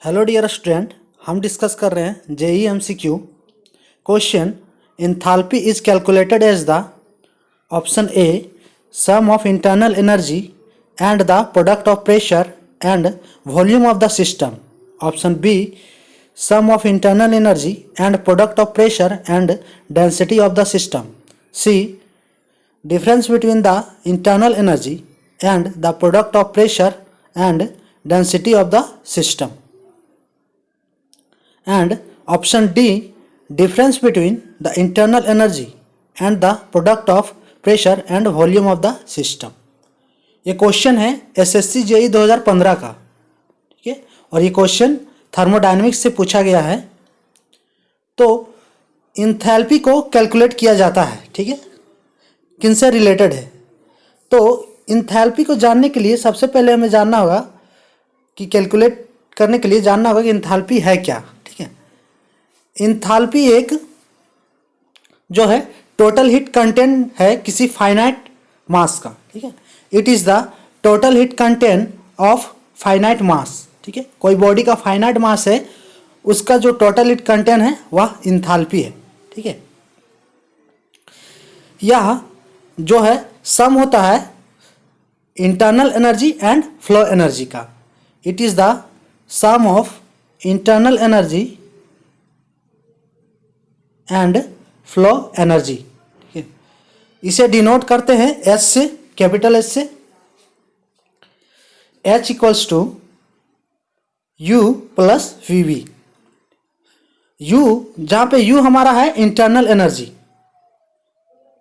Hello dear student, हम discuss कर रहे हैं JEE MCQ question. Enthalpy is calculated as the option A sum of internal energy and the product of pressure and volume of the system. Option B sum of internal energy and product of pressure and density of the system. C difference between the internal energy and the product of pressure and density of the system. And option D difference between the internal energy and the product of pressure and volume of the system. ये question है SSC JE 2015 का, ठीक है, और ये question thermodynamics से पूछा गया है। तो इंथैल्पी को कैलकुलेट किया जाता है, ठीक है, किनसे रिलेटेड है। तो इंथैल्पी को जानने के लिए सबसे पहले हमें जानना होगा कि कैलकुलेट करने के लिए जानना होगा कि इंथैल्पी है क्या, ठीक है। इंथैल्पी एक जो है टोटल हीट कंटेंट है किसी फाइनाइट मास का, ठीक है। It is the total heat content of finite mass, ठीक है। कोई बॉडी का फाइनाइट मास है, उसका जो टोटल हीट कंटेंट है वह इंथैल्पी है, ठीक है। यह जो है सम होता है internal energy and flow energy का। It is the sum of internal energy and flow energy, ठीक है। इसे डिनोट करते हैं एच से, कैपिटल एच से। H equals to U plus V V. U, जहाँ पे यू हमारा है इंटरनल एनर्जी,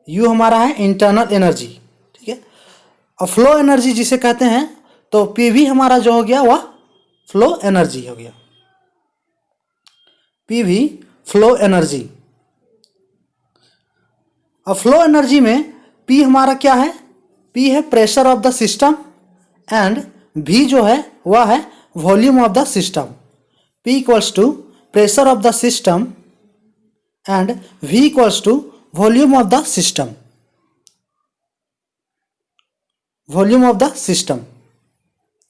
यू हमारा है इंटरनल एनर्जी, ठीक है। और फ्लो एनर्जी जिसे कहते हैं, तो पी वी हमारा जो हो गया वह फ्लो एनर्जी हो गया, पी वी फ्लो एनर्जी। और फ्लो एनर्जी में पी हमारा क्या है, पी है pressure of the system and V जो है वह है volume of the system. P equals to pressure of the system and V equals to volume of the system, volume of the system.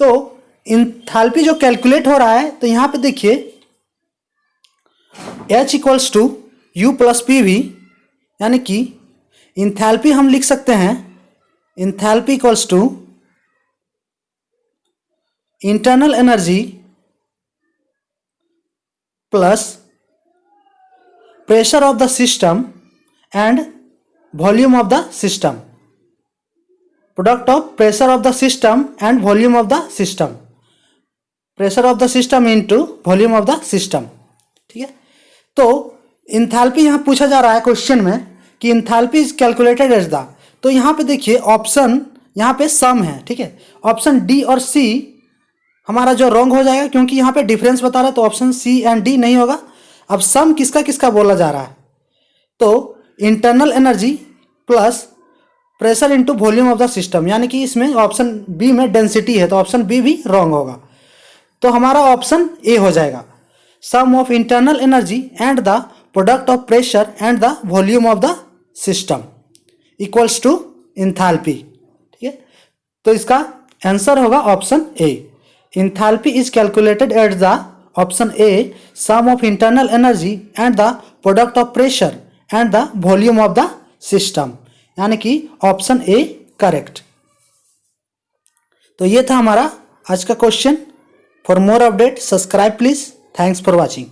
तो enthalpy जो calculate हो रहा है, तो यहां पे देखिए H equals to U plus P V, यानी कि इंथैल्पी हम लिख सकते हैं enthalpy equals to internal energy plus pressure of the system and volume of the system, product of pressure of the system and volume of the system, pressure of the system into volume of the system, ठीक है। तो enthalpy यहाँ पूछा जा रहा है question में कि enthalpy is calculated as the, तो यहाँ पे देखिए ऑप्शन यहाँ पे सम है, ठीक है। ऑप्शन डी और सी हमारा जो रॉन्ग हो जाएगा, क्योंकि यहाँ पे डिफरेंस बता रहा है, तो ऑप्शन सी एंड डी नहीं होगा। अब सम किसका किसका बोला जा रहा है, तो internal energy plus pressure into volume of the system, यानी कि इसमें ऑप्शन बी में डेंसिटी है, तो ऑप्शन बी भी रॉन्ग होगा। तो हमारा ऑप्शन ए हो जाएगा, sum of internal energy and the product of pressure and the volume of the system equals to enthalpy, ठीक है। तो इसका आंसर होगा option A. Enthalpy is calculated at the option A sum of internal energy and the product of pressure and the volume of the system, यानी कि option A correct. तो ये था हमारा आज का question. For more update subscribe please. Thanks for watching.